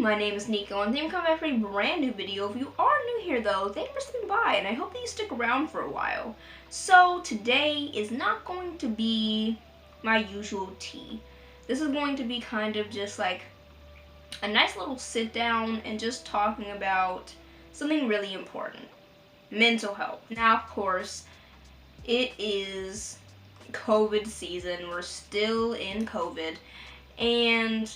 my name is Nico, and I'm coming back for a brand new video. If you are new here though, thank you for stopping by, and I hope that you stick around for a while. So today is not going to be my usual tea. This is going to be kind of just like a nice little sit down and just talking about something really important. Mental health. Now, of course, it is COVID season. We're still in COVID, and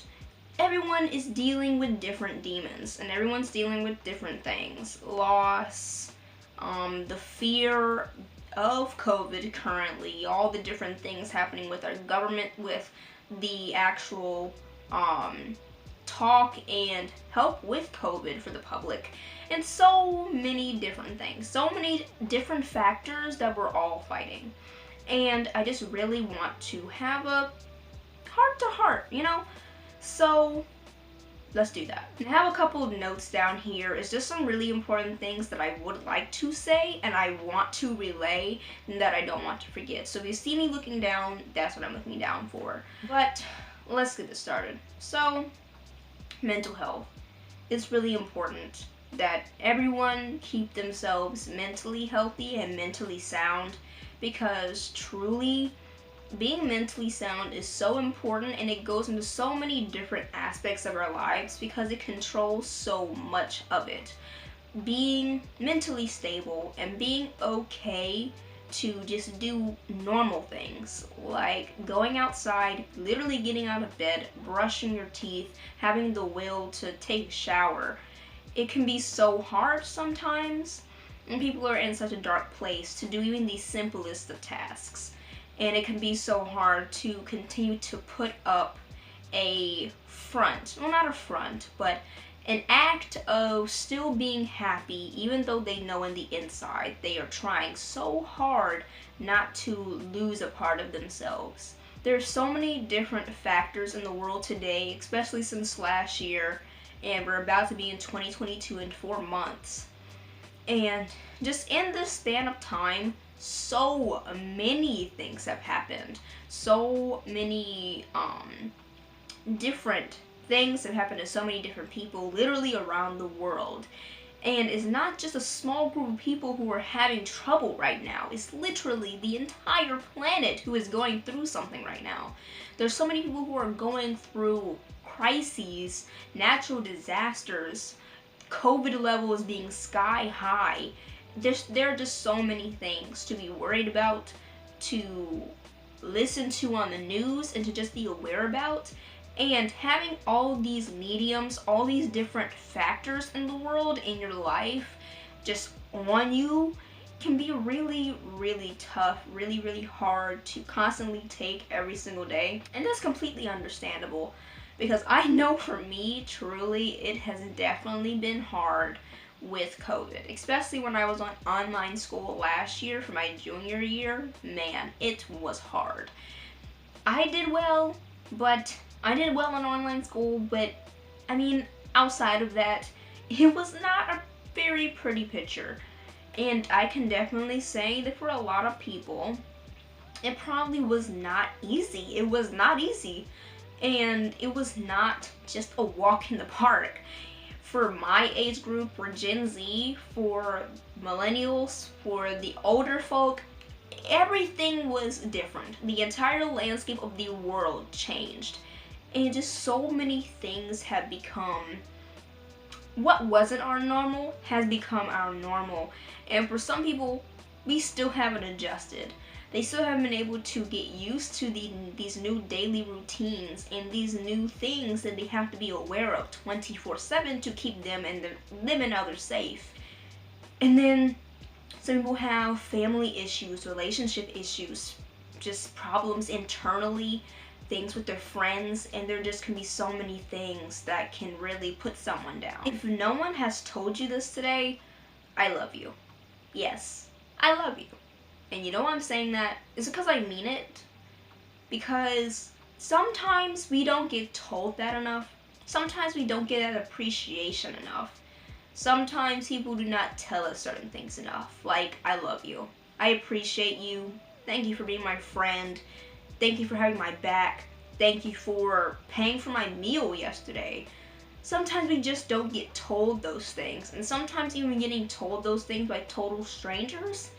everyone is dealing with different demons, and everyone's dealing with different things. Loss, the fear of COVID currently, all the different things happening with our government, with the actual talk and help with COVID for the public, and so many different things, so many different factors that we're all fighting. And I just really want to have a heart-to-heart, you know? So let's do that. I have a couple of notes down here. It's just some really important things that I would like to say and I want to relay and that I don't want to forget. So if you see me looking down, that's what I'm looking down for. But let's get this started. So, mental health. It's really important that everyone keep themselves mentally healthy and mentally sound, because truly being mentally sound is so important, and it goes into so many different aspects of our lives because it controls so much of it. Being mentally stable and being okay to just do normal things like going outside, literally getting out of bed, brushing your teeth, having the will to take a shower. It can be so hard sometimes, and people are in such a dark place to do even the simplest of tasks. And it can be so hard to continue to put up a front, well, not a front, but an act of still being happy, even though they know in the inside they are trying so hard not to lose a part of themselves. There's so many different factors in the world today, especially since last year, and we're about to be in 2022 in 4 months. And just in this span of time, so many things have happened. So many different things have happened to so many different people literally around the world. And it's not just a small group of people who are having trouble right now. It's literally the entire planet who is going through something right now. There's so many people who are going through crises, natural disasters, COVID levels being sky high. There are just so many things to be worried about, to listen to on the news, and to just be aware about. And having all these mediums, all these different factors in the world, in your life, just on you, can be really, really tough, really, really hard to constantly take every single day. And that's completely understandable, because I know for me, truly, it has definitely been hard with COVID, especially when I was on online school last year for my junior year. Man, it was hard. I did well in online school, but I mean, outside of that, it was not a very pretty picture. And I can definitely say that for a lot of people, it probably was not easy. It was not easy. And it was not just a walk in the park. For my age group, for Gen Z, for millennials, for the older folk, everything was different. The entire landscape of the world changed. And just so many things have become, what wasn't our normal has become our normal. And for some people, we still haven't adjusted. They still haven't been able to get used to these new daily routines and these new things that they have to be aware of 24/7 to keep them and them and others safe. And then some people have family issues, relationship issues, just problems internally, things with their friends, and there just can be so many things that can really put someone down. If no one has told you this today, I love you. Yes, I love you. And you know why I'm saying that? It's because I mean it. Because sometimes we don't get told that enough. Sometimes we don't get that appreciation enough. Sometimes people do not tell us certain things enough. Like, I love you. I appreciate you. Thank you for being my friend. Thank you for having my back. Thank you for paying for my meal yesterday. Sometimes we just don't get told those things, and sometimes even getting told those things by total strangers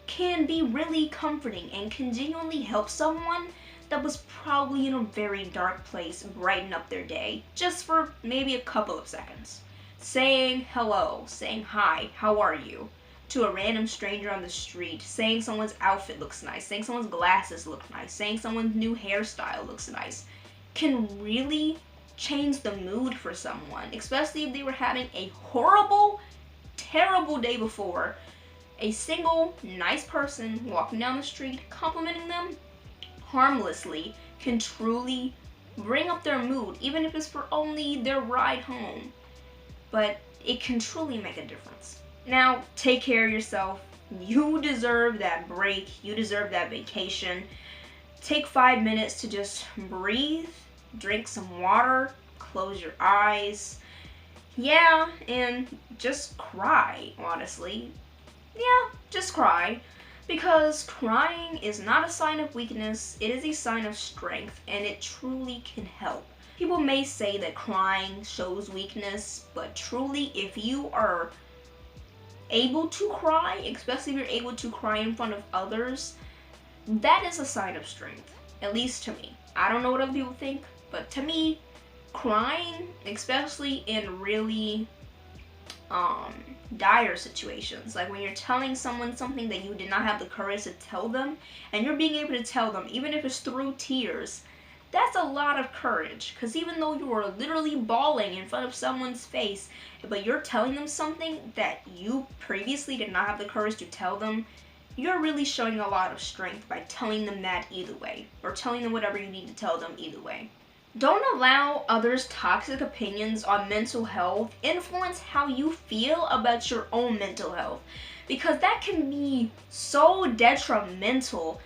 can be really comforting and can genuinely help someone that was probably in a very dark place brighten up their day, just for maybe a couple of seconds. Saying hello, saying hi, how are you, to a random stranger on the street, saying someone's outfit looks nice, saying someone's glasses look nice, saying someone's new hairstyle looks nice, can really change the mood for someone, especially if they were having a horrible, terrible day before. A single nice person walking down the street complimenting them harmlessly can truly bring up their mood, even if it's for only their ride home. But it can truly make a difference. Now, take care of yourself. You deserve that break. You deserve that vacation. Take 5 minutes to just breathe, drink some water, close your eyes. Yeah, and just cry, honestly. Yeah, just cry. Because crying is not a sign of weakness, it is a sign of strength, and it truly can help. People may say that crying shows weakness, but truly, if you are able to cry, especially if you're able to cry in front of others, that is a sign of strength, at least to me. I don't know what other people think, but to me, crying, especially in really dire situations, like when you're telling someone something that you did not have the courage to tell them, and you're being able to tell them, even if it's through tears, that's a lot of courage. Because even though you are literally bawling in front of someone's face, but you're telling them something that you previously did not have the courage to tell them, you're really showing a lot of strength by telling them that either way, or telling them whatever you need to tell them either way. Don't allow others' toxic opinions on mental health influence how you feel about your own mental health, because that can be so detrimental.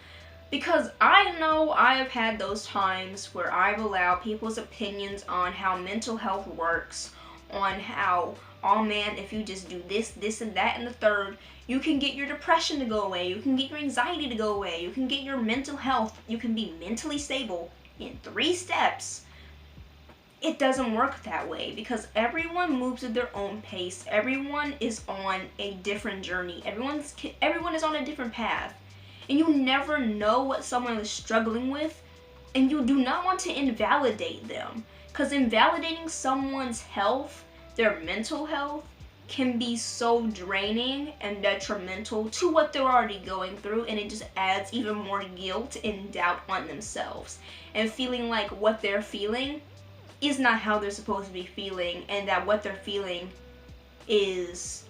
Because I know I have had those times where I've allowed people's opinions on how mental health works, on how, oh man, if you just do this, this, and that, and the third, you can get your depression to go away, you can get your anxiety to go away, you can get your mental health, you can be mentally stable in 3 steps. It doesn't work that way, because everyone moves at their own pace. Everyone is on a different journey. Everyone is on a different path. And you never know what someone is struggling with, and you do not want to invalidate them. Because invalidating someone's health, their mental health, can be so draining and detrimental to what they're already going through, and it just adds even more guilt and doubt on themselves, and feeling like what they're feeling is not how they're supposed to be feeling, and that what they're feeling is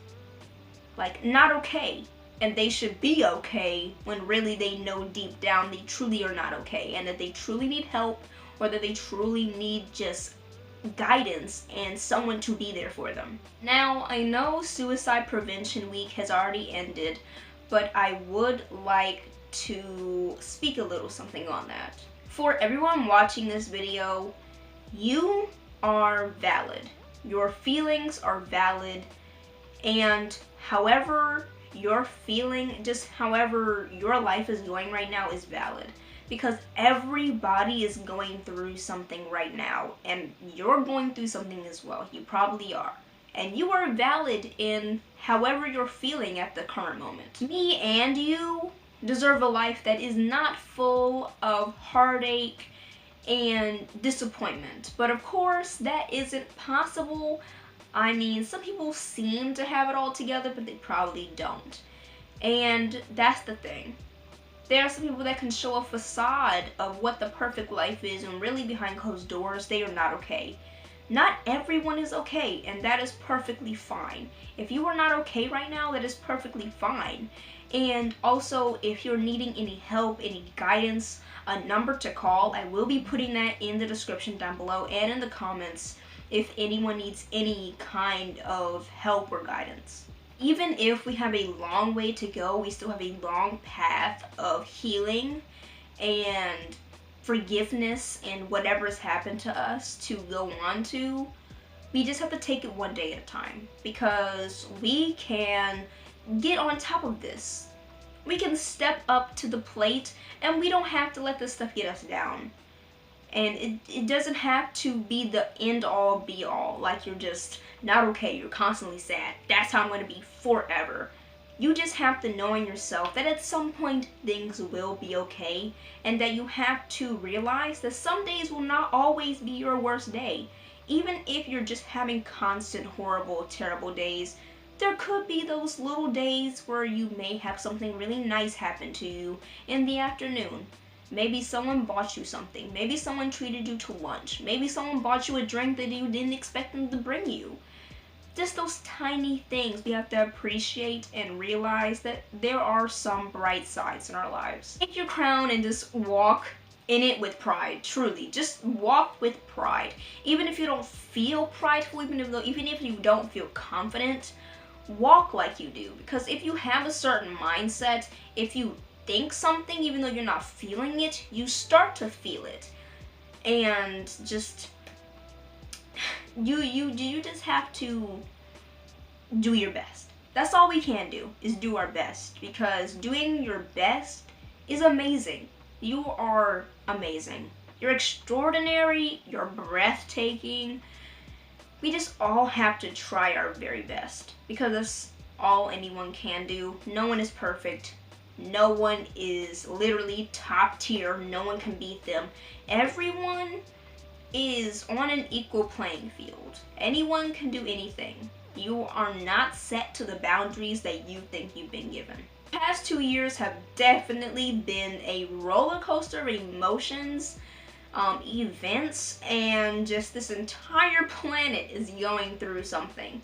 like not okay, and they should be okay, when really they know deep down they truly are not okay, and that they truly need help, or that they truly need just guidance and someone to be there for them. Now, I know Suicide Prevention Week has already ended, but I would like to speak a little something on that. For everyone watching this video, you are valid. Your feelings are valid, and however you're feeling, just however your life is going right now, is valid. Because everybody is going through something right now, and you're going through something as well. You probably are. And you are valid in however you're feeling at the current moment. Me and you deserve a life that is not full of heartache and disappointment. But of course, that isn't possible. I mean, some people seem to have it all together, but they probably don't. And that's the thing. There are some people that can show a facade of what the perfect life is, and really behind closed doors, they are not okay. Not everyone is okay, and that is perfectly fine. If you are not okay right now, that is perfectly fine. And also, if you're needing any help, any guidance, a number to call, I will be putting that in the description down below and in the comments if anyone needs any kind of help or guidance. Even if we have a long way to go, we still have a long path of healing and forgiveness and whatever's happened to us to go on to. We just have to take it one day at a time, because we can get on top of this. We can step up to the plate, and we don't have to let this stuff get us down. And it doesn't have to be the end all be all, like you're just not okay, you're constantly sad. That's how I'm going to be forever. You just have to know in yourself that at some point things will be okay, and that you have to realize that some days will not always be your worst day. Even if you're just having constant, horrible, terrible days, there could be those little days where you may have something really nice happen to you in the afternoon. Maybe someone bought you something. Maybe someone treated you to lunch. Maybe someone bought you a drink that you didn't expect them to bring you. Just those tiny things we have to appreciate and realize that there are some bright sides in our lives. Take your crown and just walk in it with pride, truly. Just walk with pride. Even if you don't feel prideful, even if you don't feel confident, walk like you do. Because if you have a certain mindset, if you think something even though you're not feeling it, you start to feel it. And just you just have to do your best. That's all we can do, is do our best, because doing your best is amazing. You are amazing. You're extraordinary, you're breathtaking. We just all have to try our very best, because that's all anyone can do. No one is perfect. No one is literally top tier. No one can beat them. Everyone is on an equal playing field. Anyone can do anything. You are not set to the boundaries that you think you've been given. The past 2 years have definitely been a roller coaster of emotions, events, and just this entire planet is going through something.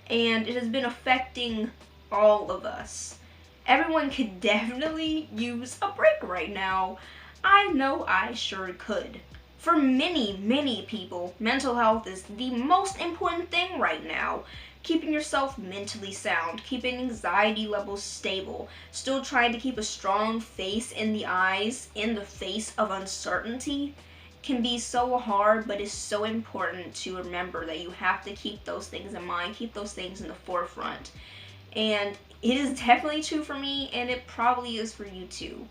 And it has been affecting all of us. Everyone could definitely use a break right now. I know I sure could. For many, many people, mental health is the most important thing right now. Keeping yourself mentally sound, keeping anxiety levels stable, still trying to keep a strong face in the eyes, in the face of uncertainty, can be so hard, but it's so important to remember that you have to keep those things in mind, keep those things in the forefront. And it is definitely true for me, and it probably is for you too.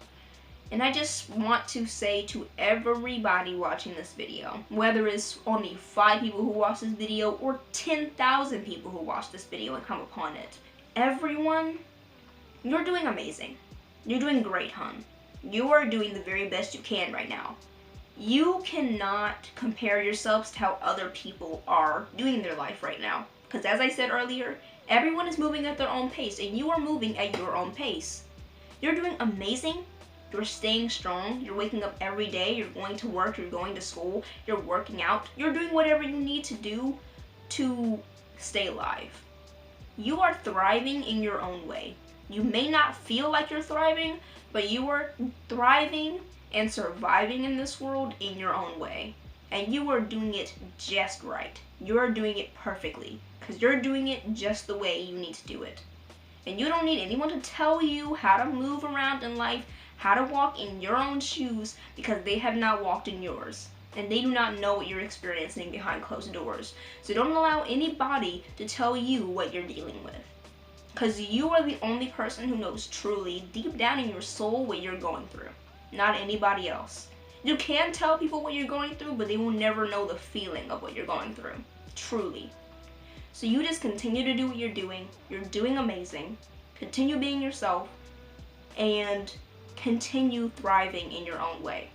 And I just want to say to everybody watching this video, whether it's only 5 people who watch this video or 10,000 people who watch this video and come upon it, everyone, you're doing amazing. You're doing great, hon. You are doing the very best you can right now. You cannot compare yourselves to how other people are doing their life right now. Because as I said earlier, everyone is moving at their own pace, and you are moving at your own pace. You're doing amazing. You're staying strong. You're waking up every day. You're going to work. You're going to school. You're working out. You're doing whatever you need to do to stay alive. You are thriving in your own way. You may not feel like you're thriving, but you are thriving and surviving in this world in your own way. And you are doing it just right. You are doing it perfectly, because you're doing it just the way you need to do it. And you don't need anyone to tell you how to move around in life, how to walk in your own shoes, because they have not walked in yours. And they do not know what you're experiencing behind closed doors. So don't allow anybody to tell you what you're dealing with. Because you are the only person who knows truly, deep down in your soul, what you're going through. Not anybody else. You can tell people what you're going through, but they will never know the feeling of what you're going through. Truly. So you just continue to do what you're doing. You're doing amazing. Continue being yourself. And continue thriving in your own way.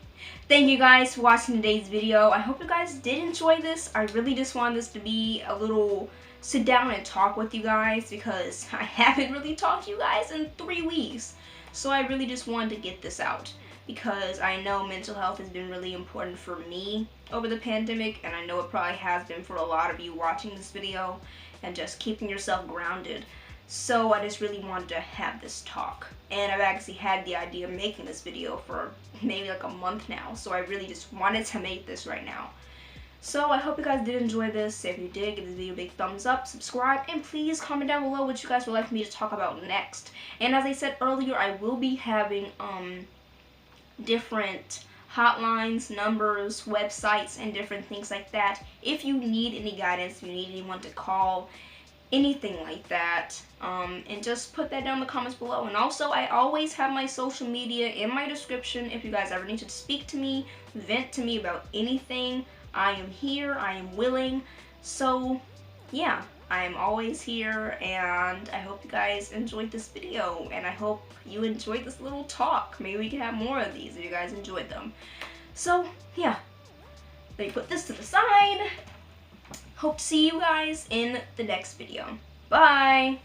Thank you guys for watching today's video. I hope you guys did enjoy this. I really just wanted this to be a little sit down and talk with you guys, because I haven't really talked to you guys in 3 weeks. So I really just wanted to get this out, because I know mental health has been really important for me over the pandemic, and I know it probably has been for a lot of you watching this video, and just keeping yourself grounded. So I just really wanted to have this talk, and I've actually had the idea of making this video for maybe like a month now, so I really just wanted to make this right now. So I hope you guys did enjoy this. If you did, give this video a big thumbs up, subscribe, and please comment down below what you guys would like me to talk about next. And as I said earlier, I will be having different hotlines, numbers, websites, and different things like that. If you need any guidance, if you need anyone to call, anything like that, and just put that down in the comments below. And also, I always have my social media in my description. If you guys ever need to speak to me, vent to me about anything, I am here, I am willing. So yeah, I am always here, and I hope you guys enjoyed this video, and I hope you enjoyed this little talk. Maybe we can have more of these if you guys enjoyed them. So yeah, let me put this to the side. Hope to see you guys in the next video. Bye!